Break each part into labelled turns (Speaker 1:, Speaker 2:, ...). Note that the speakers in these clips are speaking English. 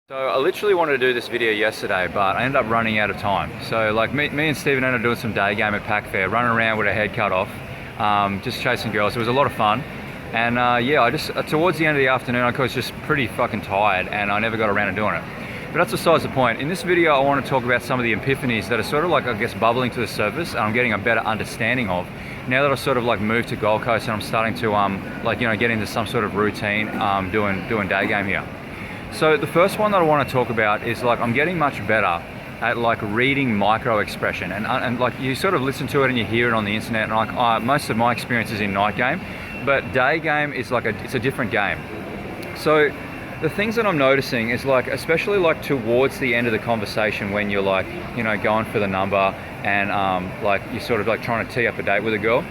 Speaker 1: So I literally wanted to do this video yesterday, but I ended up running out of time. So like me and Steven ended up doing some day game at Pack Fair, running around with our head cut off, just chasing girls. It was a lot of fun. And yeah, I just, towards the end of the afternoon, I was just pretty fucking tired and I never got around to doing it. But that's besides the point. In this video, I want to talk about some of the epiphanies that are sort of like, I guess, bubbling to the surface and I'm getting a better understanding of. Now that I've sort of like moved to Gold Coast and I'm starting to like, you know, get into some sort of routine doing day game here. So the first one that I want to talk about is like I'm getting much better at like reading micro expression and like you sort of listen to it and you hear it on the internet and like most of my experience is in night game, but day game is like it's a different game. So the things that I'm noticing is like, especially like towards the end of the conversation when you're like, you know, going for the number and like you're sort of like trying to tee up a date with a girl,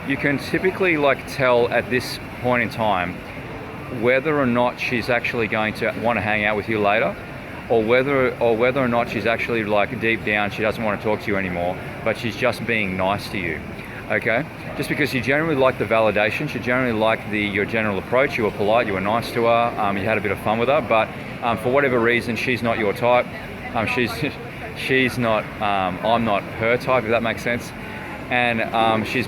Speaker 1: you can typically like tell at this point in time whether or not she's actually going to want to hang out with you later, or whether or not she's actually like deep down she doesn't want to talk to you anymore, but she's just being nice to you. Okay, just because you generally like the validation, you generally like your general approach, you were polite, you were nice to her, you had a bit of fun with her, but for whatever reason she's not your type, she's not I'm not her type, if that makes sense, and she's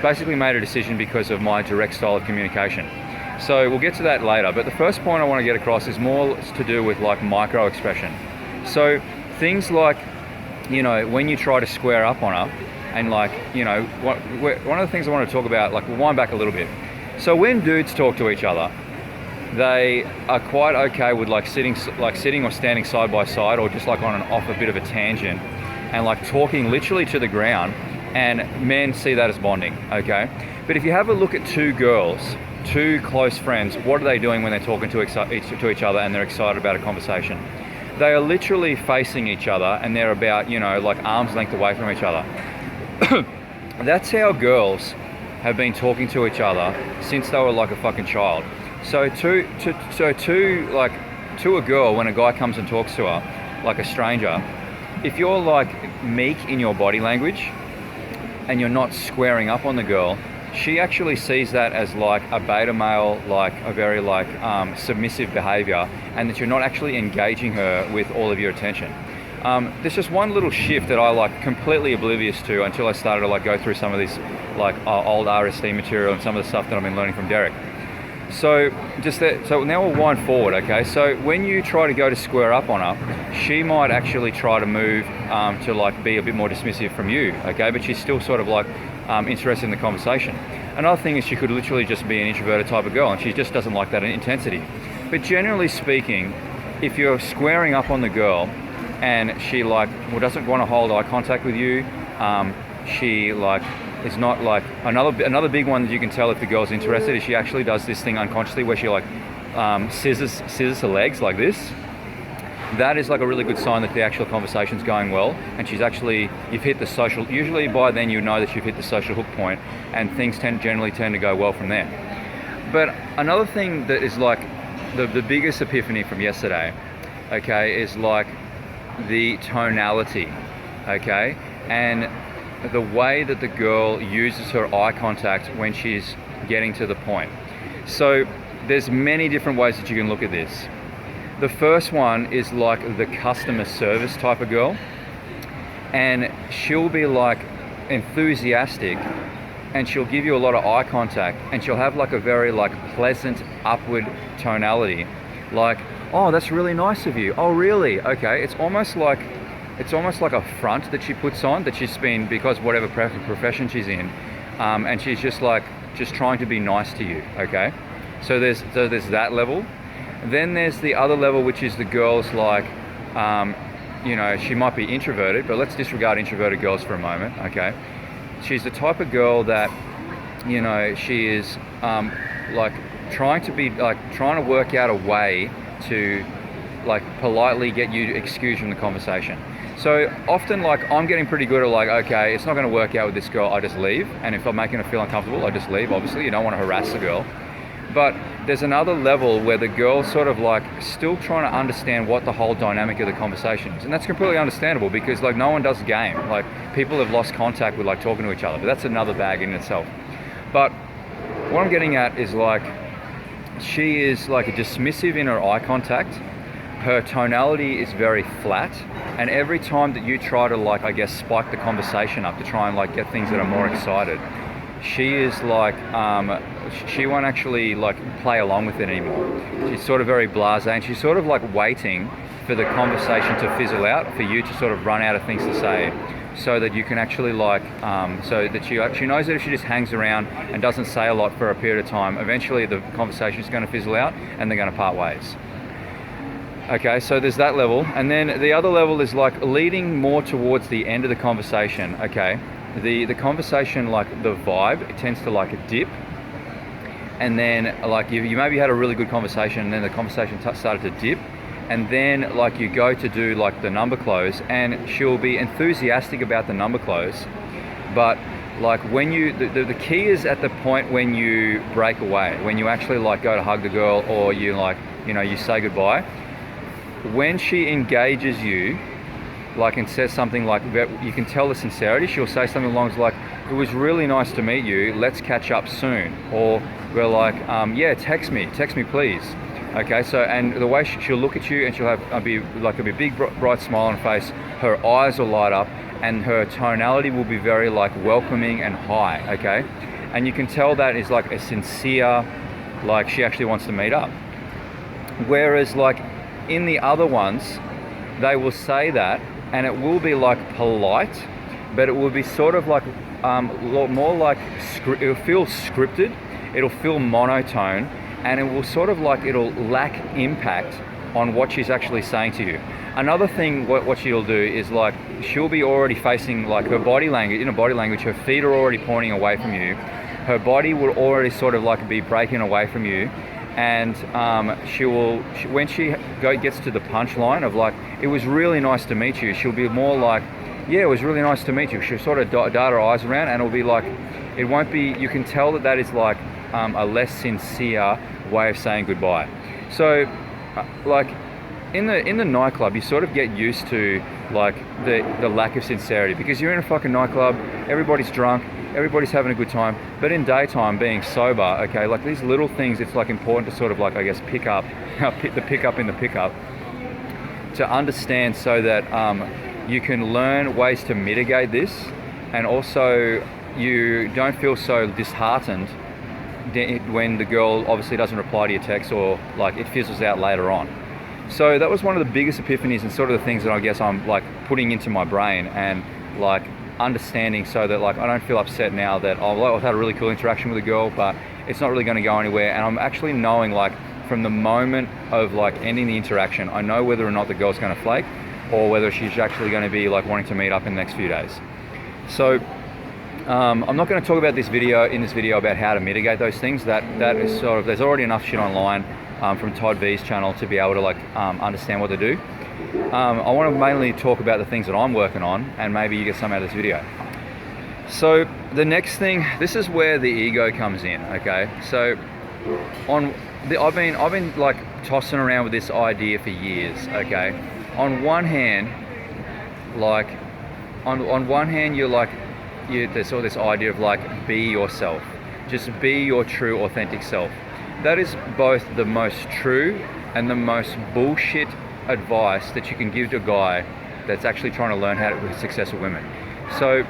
Speaker 1: basically made a decision because of my direct style of communication. So we'll get to that later, but the first point I want to get across is more to do with like micro expression. So things like, you know, when you try to square up on her, and like, you know, one of the things I want to talk about, like we'll wind back a little bit. So when dudes talk to each other, they are quite okay with like sitting or standing side by side, or just like on and off a bit of a tangent, and like talking literally to the ground, and men see that as bonding, okay? But if you have a look at two girls, two close friends, what are they doing when they're talking to each other and they're excited about a conversation? They are literally facing each other and they're about, you know, like arm's length away from each other. That's how girls have been talking to each other since they were like a fucking child. So to a girl, when a guy comes and talks to her, like a stranger, if you're like meek in your body language and you're not squaring up on the girl, she actually sees that as like a beta male, like a very like submissive behavior, and that you're not actually engaging her with all of your attention. There's just one little shift that I like completely oblivious to until I started to like go through some of this like old RSD material and some of the stuff that I've been learning from Derek. So so now we'll wind forward, okay? So when you try to go to square up on her, she might actually try to move to like be a bit more dismissive from you, okay? But she's still sort of like interested in the conversation. Another thing is she could literally just be an introverted type of girl and she just doesn't like that intensity. But generally speaking, if you're squaring up on the girl and she like doesn't want to hold eye contact with you, she like is not like another big one that you can tell if the girl's interested is she actually does this thing unconsciously where she like scissors her legs like this. That is like a really good sign that the actual conversation's going well, and you've hit the social, usually by then you know that you've hit the social hook point and things generally tend to go well from there. But another thing that is like the biggest epiphany from yesterday, okay, is like the tonality, okay, and the way that the girl uses her eye contact when she's getting to the point. So there's many different ways that you can look at this. The first one is like the customer service type of girl, and she'll be like enthusiastic and she'll give you a lot of eye contact and she'll have like a very like pleasant upward tonality, like, oh, that's really nice of you, oh really, okay. It's almost like a front that she puts on, that she's been, because whatever profession she's in, and she's just trying to be nice to you, okay. So there's that level. Then there's the other level, which is the girls like, you know, she might be introverted, but let's disregard introverted girls for a moment, okay? She's the type of girl that, you know, she is like trying to work out a way to like politely get you excused from the conversation. So often like I'm getting pretty good at like, okay, it's not going to work out with this girl, I just leave. And if I'm making her feel uncomfortable, I just leave. Obviously, you don't want to harass the girl. But there's another level where the girl's sort of like still trying to understand what the whole dynamic of the conversation is. And that's completely understandable because like no one does game. Like people have lost contact with like talking to each other, but that's another bag in itself. But what I'm getting at is like she is like dismissive in her eye contact, her tonality is very flat, and every time that you try to like, I guess, spike the conversation up to try and like get things that are more excited, she is like, she won't actually like play along with it anymore. She's sort of very blasé, and she's sort of like waiting for the conversation to fizzle out, for you to sort of run out of things to say, so that you can actually like, so that she knows that if she just hangs around and doesn't say a lot for a period of time, eventually the conversation is going to fizzle out and they're going to part ways. Okay, so there's that level, and then the other level is like leading more towards the end of the conversation. Okay, the conversation, like the vibe, it tends to like a dip, and then like you maybe had a really good conversation, and then the conversation started to dip, and then like you go to do like the number close, and she'll be enthusiastic about the number close, but like when you, the key is at the point when you break away, when you actually like go to hug the girl, or you like, you know, you say goodbye. When she engages you, like, and says something like, you can tell the sincerity, she'll say something along like, it was really nice to meet you, let's catch up soon. Or we're like, yeah, text me please. Okay, so, and the way she'll look at you, and she'll have a big bright smile on her face, her eyes will light up, and her tonality will be very like welcoming and high, okay? And you can tell that is like a sincere, like she actually wants to meet up. Whereas like, in the other ones, they will say that, and it will be like polite, but it will be sort of like more like it'll feel scripted, it'll feel monotone, and it will sort of like, it'll lack impact on what she's actually saying to you. Another thing what she'll do is like, she'll be already facing like her body language, in her body language, her feet are already pointing away from you, her body will already sort of like be breaking away from you. And when she gets to the punchline of like, it was really nice to meet you, she'll be more like, yeah, it was really nice to meet you. She'll sort of dart her eyes around, and it'll be like, it won't be, you can tell that is like a less sincere way of saying goodbye. So like in the nightclub, you sort of get used to like the lack of sincerity, because you're in a fucking nightclub, everybody's drunk, everybody's having a good time. But in daytime, being sober, okay, like these little things, it's like important to sort of like, I guess, pick up the pickup in the pickup, to understand, so that you can learn ways to mitigate this, and also you don't feel so disheartened when the girl obviously doesn't reply to your text, or like it fizzles out later on. So that was one of the biggest epiphanies, and sort of the things that I guess I'm like putting into my brain, and like understanding, so that like I don't feel upset now that I've had a really cool interaction with a girl, but it's not really going to go anywhere. And I'm actually knowing, like, from the moment of like ending the interaction, I know whether or not the girl's going to flake, or whether she's actually going to be like wanting to meet up in the next few days. So I'm not going to talk about in this video about how to mitigate those things. That is sort of, there's already enough shit online from Todd V's channel to be able to like understand what to do. I want to mainly talk about the things that I'm working on, and maybe you get some out of this video. So the next thing, this is where the ego comes in, okay? So I've been like tossing around with this idea for years, okay? On one hand, like, on one hand, there's sort of this idea of like, be yourself. Just be your true, authentic self. That is both the most true and the most bullshit advice that you can give to a guy that's actually trying to learn how to be successful women. So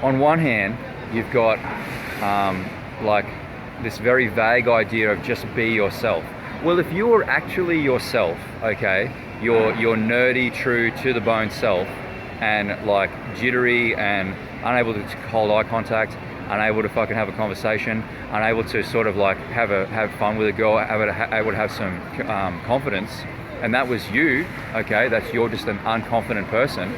Speaker 1: on one hand, you've got like this very vague idea of just be yourself. Well, if you're actually yourself, okay, your nerdy, true, to the bone self, and like jittery and unable to hold eye contact, unable to fucking have a conversation, unable to sort of like have fun with a girl, able to have some confidence, and that was you, okay, you're just an unconfident person,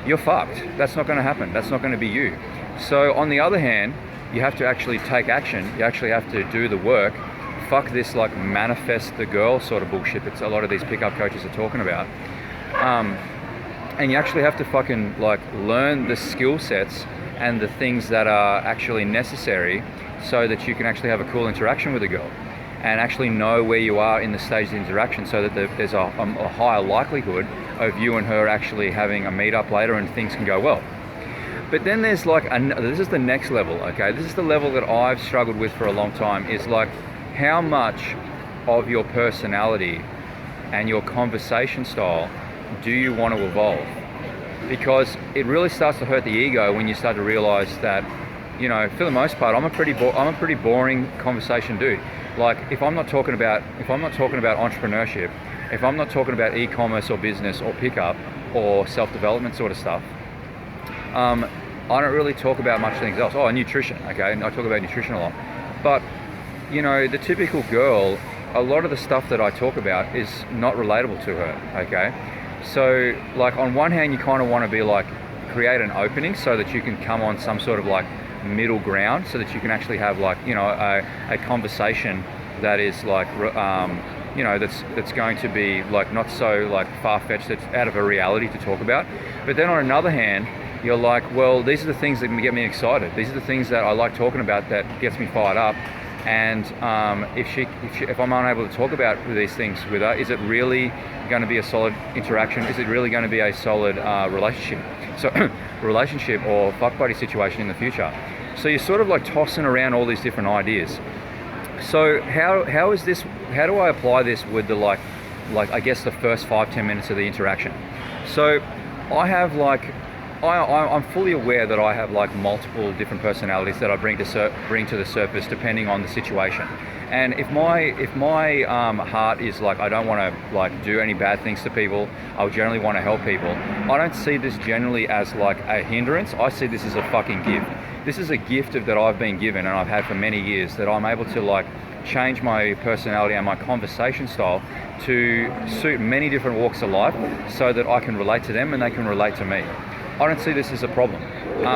Speaker 1: you're fucked. That's not going to happen. That's not going to be you. So on the other hand, you have to actually take action. You actually have to do the work. Fuck this like manifest the girl sort of bullshit that a lot of these pickup coaches are talking about. And you actually have to fucking like learn the skill sets and the things that are actually necessary, so that you can actually have a cool interaction with a girl, and actually know where you are in the stage of the interaction, so that there's a higher likelihood of you and her actually having a meet up later and things can go well. But then there's like, this is the next level, okay? This is the level that I've struggled with for a long time, is like, how much of your personality and your conversation style, do you want to evolve? Because it really starts to hurt the ego when you start to realize that, you know, for the most part, I'm a pretty boring conversation dude. Like, if I'm not talking about entrepreneurship, if I'm not talking about e-commerce or business or pickup or self-development sort of stuff, I don't really talk about much things else. Oh, nutrition, okay, and I talk about nutrition a lot. But, you know, the typical girl, a lot of the stuff that I talk about is not relatable to her, okay? So, like, on one hand, you kind of want to be like, create an opening so that you can come on some sort of like middle ground, so that you can actually have like, you know, a conversation that is like, you know, that's going to be like not so like far-fetched, that's out of a reality to talk about. But then on another hand, you're like, well, these are the things that can get me excited. These are the things that I like talking about, that gets me fired up. And if I'm unable to talk about these things with her, is it really going to be a solid interaction? Is it really going to be a solid relationship or fuck buddy situation in the future? So you're sort of like tossing around all these different ideas. So how do I apply this with the like I guess the first 5-10 minutes of the interaction? So I have like, I'm fully aware that I have like multiple different personalities that I bring to the surface depending on the situation. And if my heart is like, I don't want to like do any bad things to people, I would generally want to help people. I don't see this generally as like a hindrance. I see this as a fucking gift. This is a gift that I've been given and I've had for many years, that I'm able to like change my personality and my conversation style to suit many different walks of life, so that I can relate to them and they can relate to me. I don't see this as a problem.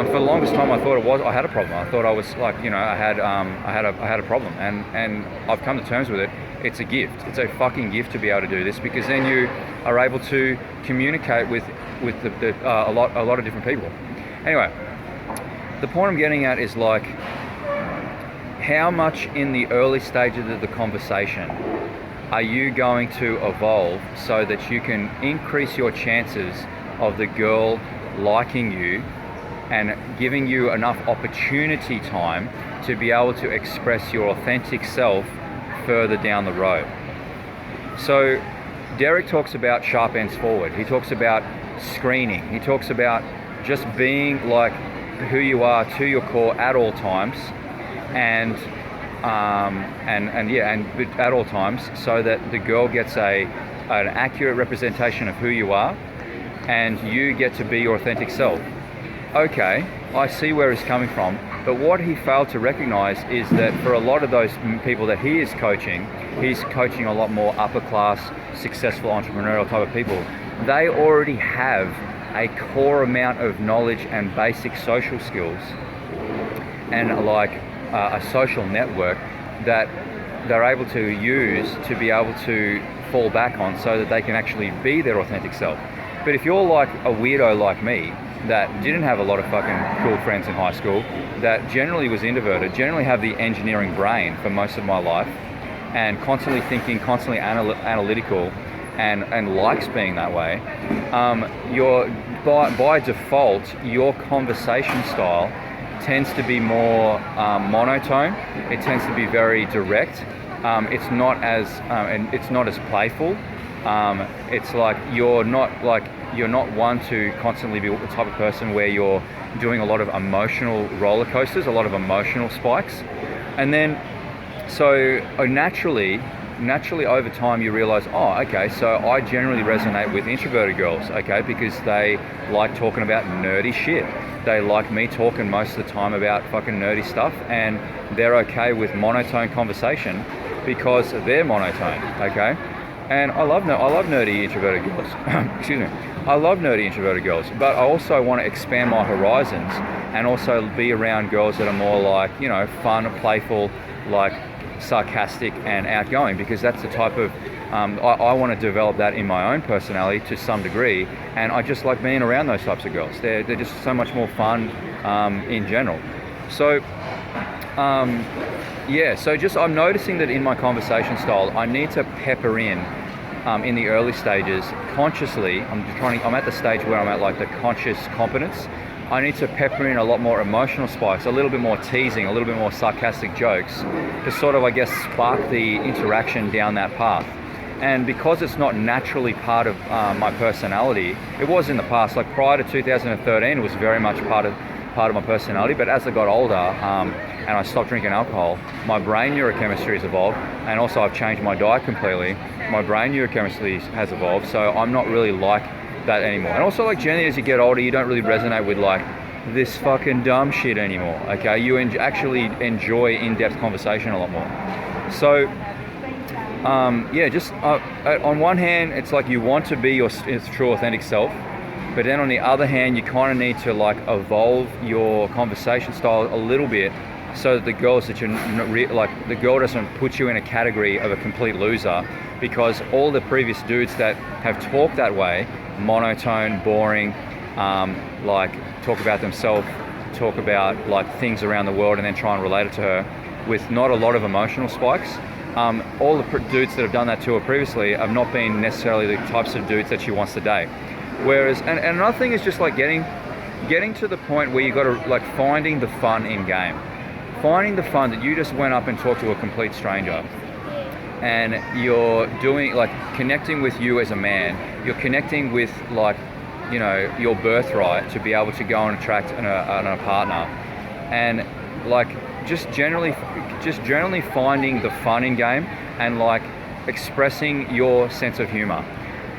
Speaker 1: For the longest time, I thought I had a problem. I thought I was like, you know, I had a problem, and I've come to terms with it. It's a gift. It's a fucking gift to be able to do this, because then you are able to communicate with a lot of different people. Anyway, the point I'm getting at is like, how much in the early stages of the conversation are you going to evolve so that you can increase your chances of the girl liking you and giving you enough opportunity time to be able to express your authentic self further down the road? So Derek talks about sharp ends forward. He talks about screening. He talks about just being like who you are to your core at all times, and at all times, so that the girl gets an accurate representation of who you are, and you get to be your authentic self. Okay, I see where he's coming from, but what he failed to recognize is that for a lot of those people that he is coaching, he's coaching a lot more upper class, successful entrepreneurial type of people. They already have a core amount of knowledge and basic social skills, and like a social network that they're able to use to be able to fall back on, so that they can actually be their authentic self. But if you're like a weirdo like me, that didn't have a lot of fucking cool friends in high school, that generally was introverted, generally have the engineering brain for most of my life, and constantly thinking, constantly analytical, and likes being that way, by default, your conversation style tends to be more monotone. It tends to be very direct. It's not as playful. It's like you're not one to constantly be the type of person where you're doing a lot of emotional roller coasters, a lot of emotional spikes. And then, so naturally over time you realize, oh, okay, so I generally resonate with introverted girls, okay, because they like talking about nerdy shit. They like me talking most of the time about fucking nerdy stuff, and they're okay with monotone conversation because they're monotone, okay? And I love nerdy introverted girls. Excuse me. I love nerdy introverted girls, but I also want to expand my horizons and also be around girls that are more like, you know, fun, playful, like sarcastic and outgoing, because that's the type of, I want to develop that in my own personality to some degree, and I just like being around those types of girls. They're just so much more fun in general. So so I'm noticing that in my conversation style, I need to pepper in the early stages consciously. I'm at the stage where I'm at like the conscious competence. I need to pepper in a lot more emotional spikes, a little bit more teasing, a little bit more sarcastic jokes to sort of, I guess, spark the interaction down that path. And because it's not naturally part of my personality, it was in the past. Like prior to 2013, it was very much part of my personality. But as I got older and I stopped drinking alcohol, my brain neurochemistry has evolved, and also I've changed my diet completely. My brain neurochemistry has evolved, so I'm not really like that anymore. And also, like, generally as you get older, you don't really resonate with like this fucking dumb shit anymore. Okay, you actually enjoy in-depth conversation a lot more. So yeah, just on one hand, it's like you want to be your true authentic self, but then on the other hand, you kind of need to like evolve your conversation style a little bit, so that the girls that the girl doesn't put you in a category of a complete loser, because all the previous dudes that have talked that way, monotone, boring, like talk about themselves, talk about like things around the world, and then try and relate it to her with not a lot of emotional spikes. All the dudes that have done that to her previously have not been necessarily the types of dudes that she wants to date. Whereas, and another thing is just like getting to the point where you got to like finding the fun in game. Finding the fun that you just went up and talked to a complete stranger, and you're doing like connecting with you as a man. You're connecting with like, you know, your birthright to be able to go and attract a partner, and like just generally finding the fun in game and like expressing your sense of humor.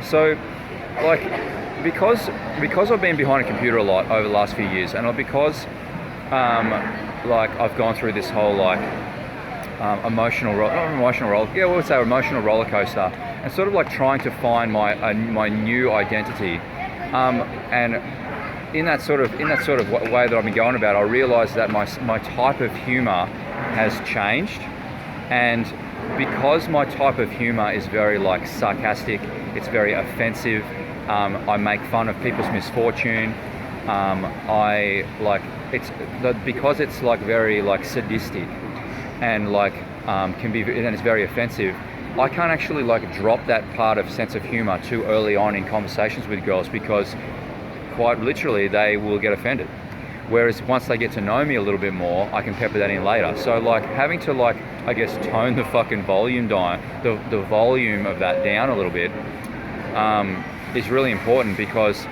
Speaker 1: So like because I've been behind a computer a lot over the last few years, and because like I've gone through this whole like emotional roller coaster, and sort of like trying to find my new identity, and in that sort of way that I've been going about, I realized that my type of humor has changed. And because my type of humor is very like sarcastic, it's very offensive, I make fun of people's misfortune, because it's like very like sadistic and like and it's very offensive, I can't actually like drop that part of sense of humor too early on in conversations with girls, because quite literally they will get offended. Whereas once they get to know me a little bit more, I can pepper that in later. So like having to like, I guess, tone the fucking volume down, the volume of that down a little bit, is really important, because,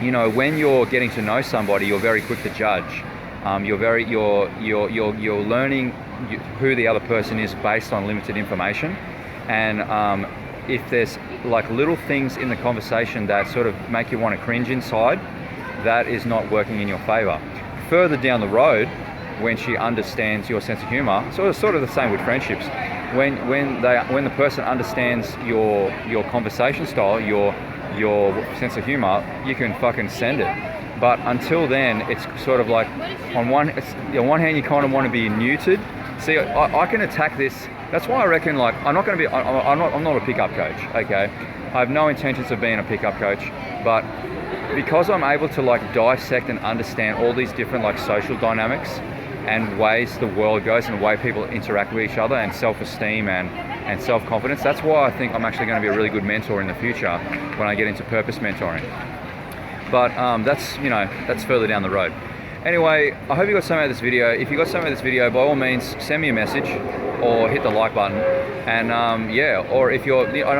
Speaker 1: you know, when you're getting to know somebody, you're very quick to judge. You're learning who the other person is based on limited information, and if there's like little things in the conversation that sort of make you want to cringe inside, that is not working in your favor. Further down the road, when she understands your sense of humor, so it's sort of the same with friendships. When the person understands your conversation style, your sense of humor, you can fucking send it. But until then, it's sort of like on one hand you kind of want to be neutered. See, I can attack this. That's why I reckon like I'm not a pickup coach. Okay, I have no intentions of being a pickup coach, but because I'm able to like dissect and understand all these different like social dynamics and ways the world goes and the way people interact with each other, and self-esteem and self-confidence, that's why I think I'm actually going to be a really good mentor in the future when I get into purpose mentoring. But that's further down the road. Anyway, I hope you got something out of this video. If you got something out of this video, by all means, send me a message or hit the like button. And or if you're, I don't